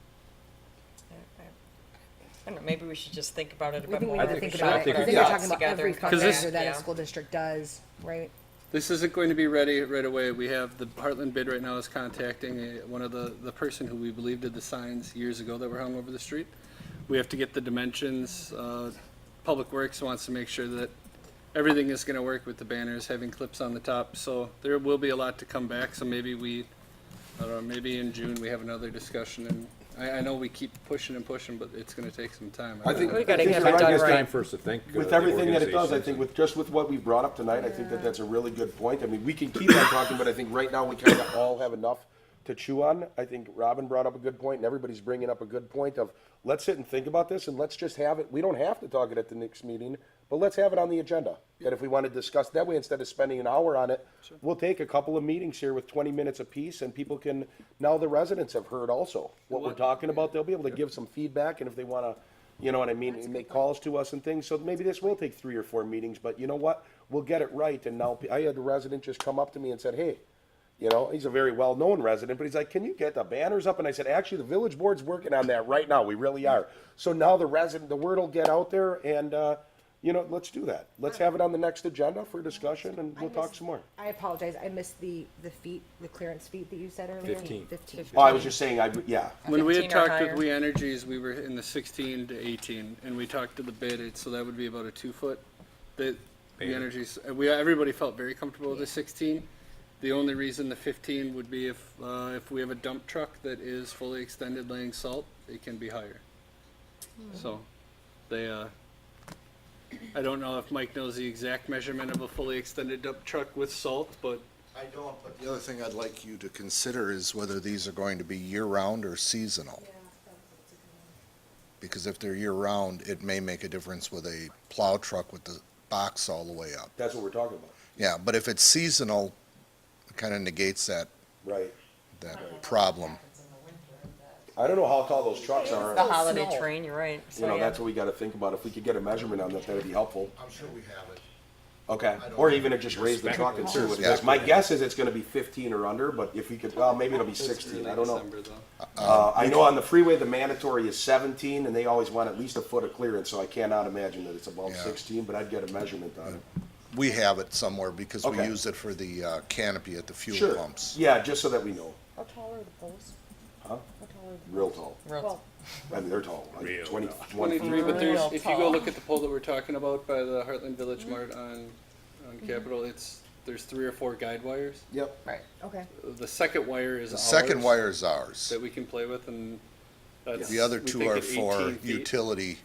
Speaker 3: I don't know, maybe we should just think about it a
Speaker 10: We
Speaker 3: bit
Speaker 10: think we
Speaker 3: more.
Speaker 10: need to think
Speaker 11: we
Speaker 10: about
Speaker 11: should.
Speaker 10: it,
Speaker 11: I think
Speaker 10: because
Speaker 11: we
Speaker 10: then you're
Speaker 11: should.
Speaker 10: talking about every
Speaker 3: Together. 'Cause
Speaker 10: fundraiser
Speaker 3: this-
Speaker 10: that
Speaker 3: yeah.
Speaker 10: a school district does, right?
Speaker 6: This isn't going to be ready right away. We have the Hartland bid right now is contacting one of the person who we believe did the signs years ago that were hung over the street. We have to get the dimensions. Public Works wants to make sure that everything is going to work with the banners, having clips on the top. So there will be a lot to come back. So maybe I don't know, maybe in June we have another discussion. And I know we keep pushing and pushing, but it's going to take some time.
Speaker 1: I think,
Speaker 3: We gotta
Speaker 1: I think
Speaker 3: have
Speaker 1: you're
Speaker 3: it
Speaker 1: right,
Speaker 3: done
Speaker 1: guys.
Speaker 3: right.
Speaker 11: Time for us to think.
Speaker 1: With
Speaker 11: the
Speaker 1: everything that it does, I
Speaker 11: organizations
Speaker 1: think with what we've brought up tonight, I think that that's a really good point. I mean, we can keep on talking, but I think right now we kind of all have enough to chew on. I think Robin brought up a good point, and everybody's bringing up a good point of, let's sit and think about this, and let's just have it. We don't have to talk it at the next meeting, but let's have it on the agenda. And if we want to discuss that way, instead of spending an hour on it, we'll take a couple of meetings here with 20 minutes apiece, and people can, now the residents have heard also what we're talking about. They'll be able to give some feedback, and if they want to, you know what I mean, and make calls to us and things. So maybe this will take 3 or 4 meetings, but you know what? We'll get it right. And now I had a resident just come up to me and said, hey, he's a very well-known resident, but he's like, can you get the banners up? And I said, actually, the village board's working on that right now. We really are. So now the word will get out there, and, let's do that. Let's have it on the next agenda for discussion, and we'll talk some more.
Speaker 10: I apologize, I missed the clearance feet that you said earlier.
Speaker 11: 15.
Speaker 10: 15.
Speaker 1: Oh, I was just saying, yeah.
Speaker 6: When we had
Speaker 3: 15 or
Speaker 6: talked with
Speaker 3: higher.
Speaker 6: We Energies, we were in the 16 to 18, and we talked to the bid, so that would be about a 2-foot. The We
Speaker 11: Banner.
Speaker 6: Energies, everybody felt very comfortable with the 16. The only reason the 15 would be if we have a dump truck that is fully extended laying salt, it can be higher. So, they, I don't know if Mike knows the exact measurement of a fully extended dump truck with salt, but
Speaker 12: I don't, but the other thing I'd like you to consider is whether these are going to be year-round or seasonal. Because if they're year-round, it may make a difference with a plow truck with the box all the way up.
Speaker 1: That's what we're talking about.
Speaker 12: Yeah, but if it's seasonal, it kind of negates that
Speaker 1: Right.
Speaker 12: problem.
Speaker 1: I don't know how tall those trucks
Speaker 3: The
Speaker 1: are.
Speaker 3: holiday
Speaker 2: snow.
Speaker 3: train, you're right.
Speaker 1: You know, that's what we gotta think about. If we could get a measurement on that, that'd be helpful.
Speaker 12: I'm sure we have it.
Speaker 1: Okay, or even just raise the truck and see what it is. My guess is it's gonna be 15 or under, but if we could, well, maybe it'll be 16, I don't know.
Speaker 6: December, though.
Speaker 1: I know on the freeway, the mandatory is 17, and they always want at least a foot of clearance, so I cannot imagine that it's above
Speaker 12: Yeah.
Speaker 1: 16, but I'd get a measurement on it.
Speaker 12: We have it somewhere because we
Speaker 1: Okay.
Speaker 12: use it for the canopy at the fuel
Speaker 1: Sure,
Speaker 12: pumps.
Speaker 1: yeah, just so that we know.
Speaker 2: How tall are the posts?
Speaker 1: Huh?
Speaker 2: How tall are the
Speaker 1: Real tall.
Speaker 2: Well,
Speaker 1: I mean, they're tall, like
Speaker 11: Real
Speaker 1: 20,
Speaker 11: tall.
Speaker 6: 23, but there's,
Speaker 3: Real
Speaker 6: if you go
Speaker 3: tall.
Speaker 6: look at the pole that we're talking about by the Hartland Village Mart on Capitol, there's 3 or 4 guide wires.
Speaker 1: Yep.
Speaker 3: Right.
Speaker 2: okay.
Speaker 6: The second wire is
Speaker 12: The
Speaker 6: ours.
Speaker 12: second wire is ours.
Speaker 6: That we can play with, and that's.
Speaker 12: The other
Speaker 6: we
Speaker 12: two
Speaker 6: think
Speaker 12: are
Speaker 6: at
Speaker 12: for
Speaker 6: 18 feet.
Speaker 12: utility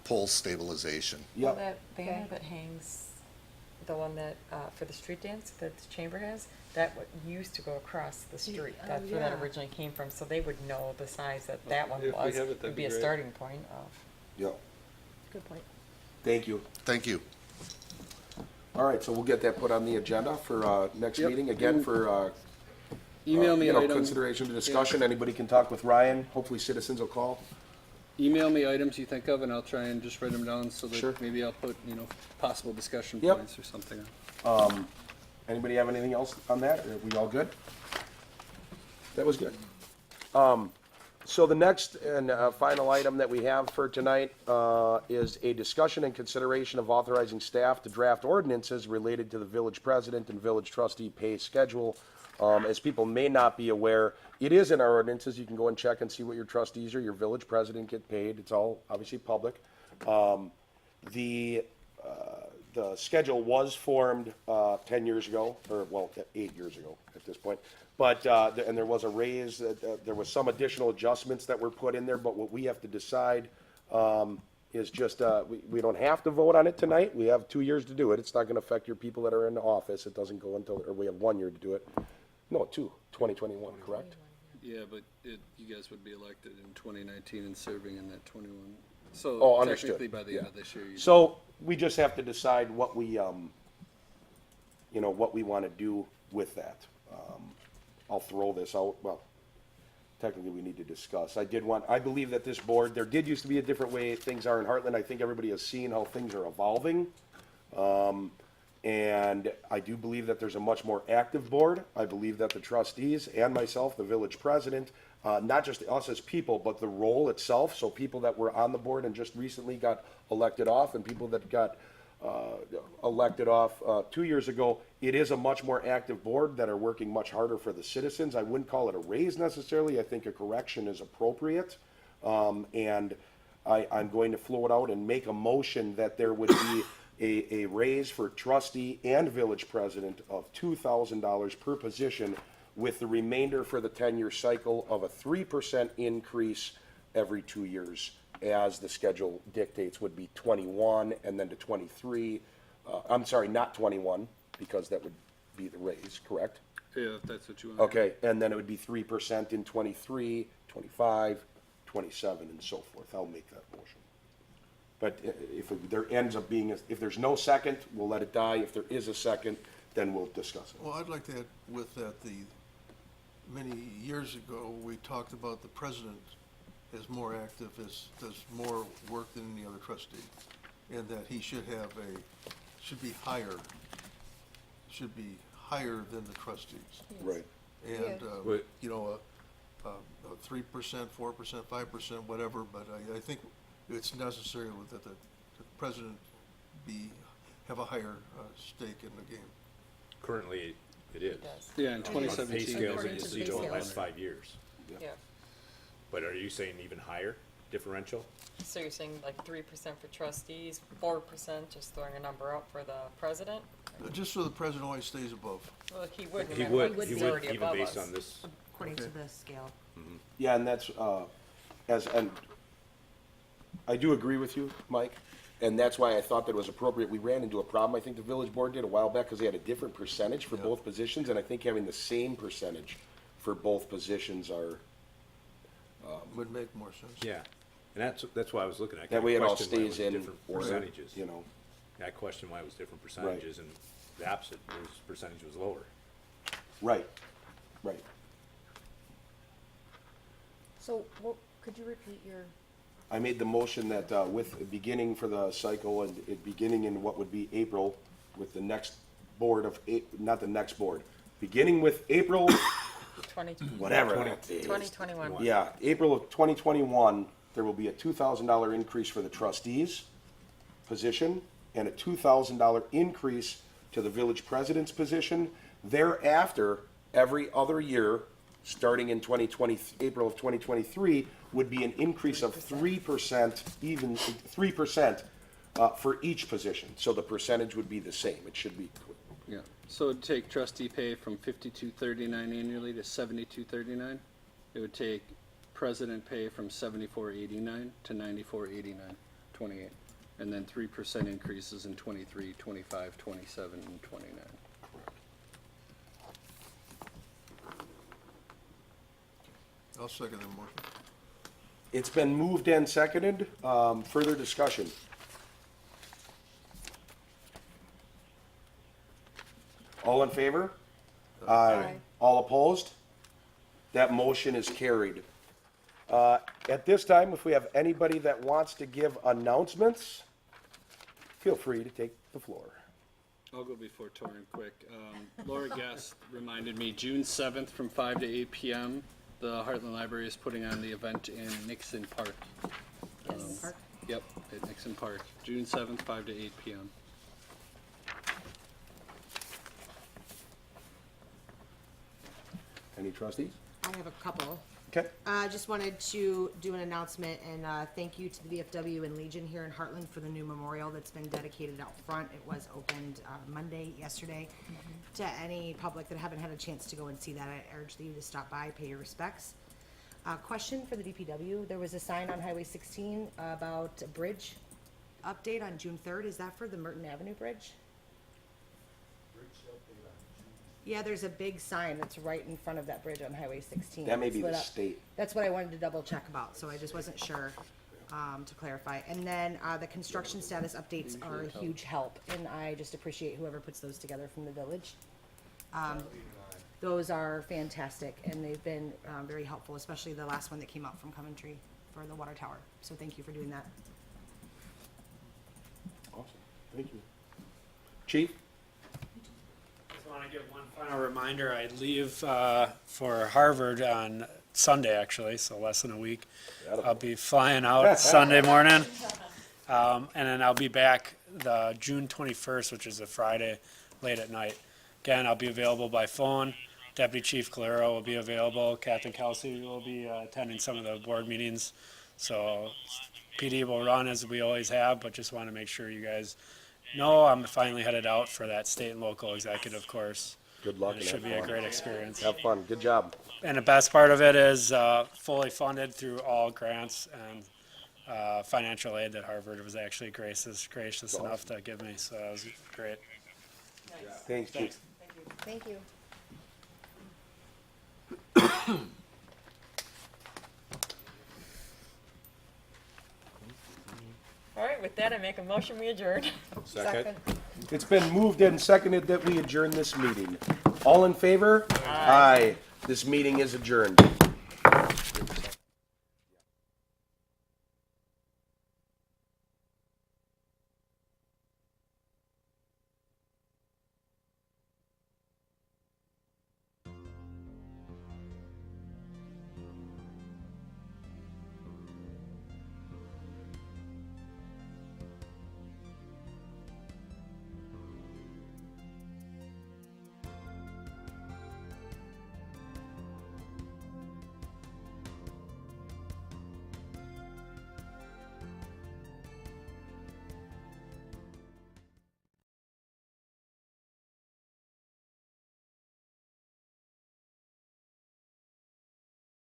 Speaker 12: pole stabilization.
Speaker 3: Well,
Speaker 1: Yep,
Speaker 3: that banner that hangs, the one that, for the street dance that the chamber has, that used to go across the street. That's where that
Speaker 2: yeah.
Speaker 3: originally came from, so they would know the size that that one
Speaker 6: If we
Speaker 3: was.
Speaker 6: have it, that'd
Speaker 3: Would
Speaker 6: be
Speaker 3: be a
Speaker 6: great.
Speaker 3: starting point of.
Speaker 1: yep,
Speaker 2: Good point.
Speaker 1: thank you.
Speaker 12: Thank you.
Speaker 1: All right, so we'll get that put on the agenda for, next
Speaker 6: Yep.
Speaker 1: meeting, again, for,
Speaker 6: Email me
Speaker 1: you know,
Speaker 6: items.
Speaker 1: consideration to discussion. Anybody can talk with Ryan. Hopefully citizens will call.
Speaker 6: Email me items you think of, and I'll try and just write them down so
Speaker 1: Sure.
Speaker 6: that maybe I'll put, possible discussion
Speaker 1: Yep.
Speaker 6: points or something.
Speaker 1: Anybody have anything else on that? Are we all good? That was good. So the next and final item that we have for tonight is a discussion and consideration of authorizing staff to draft ordinances related to the village president and village trustee pay schedule. As people may not be aware, it is in our ordinances. You can go and check and see what your trustees or your village president get paid. It's all obviously public. The schedule was formed 10 years ago, or well, 8 years ago at this point. But, and there was a raise, there was some additional adjustments that were put in there, but what we have to decide is just, we don't have to vote on it tonight. We have 2 years to do it. It's not gonna affect your people that are in the office. It doesn't go until, or we have 1 year to do it. No, 2021, correct?
Speaker 6: Yeah, but you guys would be elected in 2019 and serving in that 21. So
Speaker 1: Oh, understood.
Speaker 6: technically by the end
Speaker 1: Yeah.
Speaker 6: of this year, you.
Speaker 1: So we just have to decide what we, what we want to do with that. I'll throw this out, well, technically we need to discuss. I believe that this board, there did used to be a different way things are in Hartland. I think everybody has seen how things are evolving. And I do believe that there's a much more active board. I believe that the trustees and myself, the village president, not just us as people, but the role itself, so people that were on the board and just recently got elected off, and people that got elected off 2 years ago, it is a much more active board that are working much harder for the citizens. I wouldn't call it a raise necessarily. I think a correction is appropriate. And I'm going to float out and make a motion that there would be a raise for trustee and village president of $2,000 per position, with the remainder for the 10-year cycle of a 3% increase every 2 years, as the schedule dictates, would be 21 and then to 23. I'm sorry, not 21, because that would be the raise, correct?
Speaker 6: Yeah, if that's what you want.
Speaker 1: Okay, and then it would be 3% in 23, 25, 27, and so forth. I'll make that motion. But there ends up being, if there's no second, we'll let it die. If there is a second, then we'll discuss it.
Speaker 7: Well, I'd like to add with that, many years ago, we talked about the president is more active, does more work than any other trustee, and that he should be higher than the trustees.
Speaker 1: Right.
Speaker 7: And,
Speaker 11: What-
Speaker 7: a 3%, 4%, 5%, whatever, but I think it's necessary that the president have a higher stake in the game.
Speaker 11: Currently, it is.
Speaker 3: Does.
Speaker 6: Yeah, in
Speaker 11: On pay
Speaker 6: 2017.
Speaker 11: scales,
Speaker 2: According
Speaker 11: it's
Speaker 2: to
Speaker 11: each
Speaker 2: pay
Speaker 11: of the last
Speaker 2: scales.
Speaker 11: 5 years.
Speaker 3: Yeah.
Speaker 11: But are you saying even higher differential?
Speaker 3: So you're saying like 3% for trustees, 4%, just throwing a number out for the president?
Speaker 7: Just so the president always stays above.
Speaker 3: Well, he would, no
Speaker 11: He
Speaker 3: matter
Speaker 11: would,
Speaker 3: what,
Speaker 11: he
Speaker 3: he's
Speaker 11: would,
Speaker 3: already
Speaker 11: even
Speaker 3: above
Speaker 11: based
Speaker 3: us.
Speaker 11: on this.
Speaker 8: According to the scale.
Speaker 1: Yeah, and that's, and I do agree with you, Mike. And that's why I thought that it was appropriate. We ran into a problem, I think the village board did a while back, because they had a different percentage for both positions, and I think having the same percentage for both positions are,
Speaker 7: Would make more sense.
Speaker 11: Yeah, and that's why I was looking at.
Speaker 1: that way it all
Speaker 11: questioned why it
Speaker 1: stays
Speaker 11: was
Speaker 1: in
Speaker 11: different
Speaker 1: order,
Speaker 11: percentages.
Speaker 1: you know.
Speaker 11: I questioned why it was different percentages, and the opposite, his percentage was lower.
Speaker 1: Right, right.
Speaker 2: So, well, could you repeat your,
Speaker 1: I made the motion that with beginning for the cycle and it beginning in what would be April with the next board of, not the next board, beginning with April,
Speaker 3: 20,
Speaker 1: whatever that is.
Speaker 3: 2021.
Speaker 1: Yeah, April of 2021, there will be a $2,000 increase for the trustees position and a $2,000 increase to the village president's position. Thereafter, every other year, starting in 2020, April of 2023, would be an increase of 3%, even 3% for each position. So the percentage would be the same. It should be.
Speaker 6: Yeah, so it'd take trustee pay from 5239 annually to 7239. It would take president pay from 7489 to 9489, 28. And then 3% increases in 23, 25, 27, and 29.
Speaker 7: I'll second that motion.
Speaker 1: It's been moved and seconded. Further discussion. All in favor? Aye. All opposed? That motion is carried. At this time, if we have anybody that wants to give announcements, feel free to take the floor.
Speaker 6: I'll go before Torrin quick. Laura Guest reminded me, June 7th from 5 to 8 p.m., the Hartland Library is putting on the event in Nixon Park.
Speaker 10: Yes.
Speaker 6: Yep, at Nixon Park, June 7th, 5 to 8 p.m.
Speaker 1: Any trustees?
Speaker 8: I have a couple.
Speaker 1: Okay.
Speaker 8: I just wanted to do an announcement and thank you to the VFW and Legion here in Hartland for the new memorial that's been dedicated out front. It was opened Monday, yesterday. To any public that haven't had a chance to go and see that, I urge you to stop by, pay your respects. Question for the DPW, there was a sign on Highway 16 about a bridge update on June 3rd. Is that for the Merton Avenue Bridge? Yeah, there's a big sign that's right in front of that bridge on Highway 16.
Speaker 1: That may be
Speaker 8: That's
Speaker 1: the
Speaker 8: what
Speaker 1: state.
Speaker 8: That's what I wanted to double check about, so I just wasn't sure, to clarify. And then, the construction status updates are a huge help, and I just appreciate whoever puts those together from the village. Those are fantastic, and they've been, very helpful, especially the last one that came out from Coventry for the water tower. So thank you for doing that.
Speaker 1: Awesome. Thank you. Chief?
Speaker 9: Just want to give one final reminder. I leave for Harvard on Sunday, actually, so less than a week. I'll be flying out Sunday morning, and then I'll be back the June 21st, which is a Friday, late at night. Again, I'll be available by phone. Deputy Chief Calero will be available. Captain Kelsey will be attending some of the board meetings. So PD will run as we always have, but just want to make sure you guys know I'm finally headed out for that state and local executive course.
Speaker 1: Good luck.
Speaker 9: It should be a great experience.
Speaker 1: Have fun. Good job.
Speaker 9: And the best part of it is fully funded through all grants and financial aid that Harvard was actually gracious enough to give me. So it was great.
Speaker 1: Thanks, Chief.
Speaker 8: Thank you.
Speaker 3: All right, with that, I make a motion, we adjourn.
Speaker 11: Second?
Speaker 1: It's been moved and seconded that we adjourn this meeting. All in favor? Aye. This meeting is adjourned.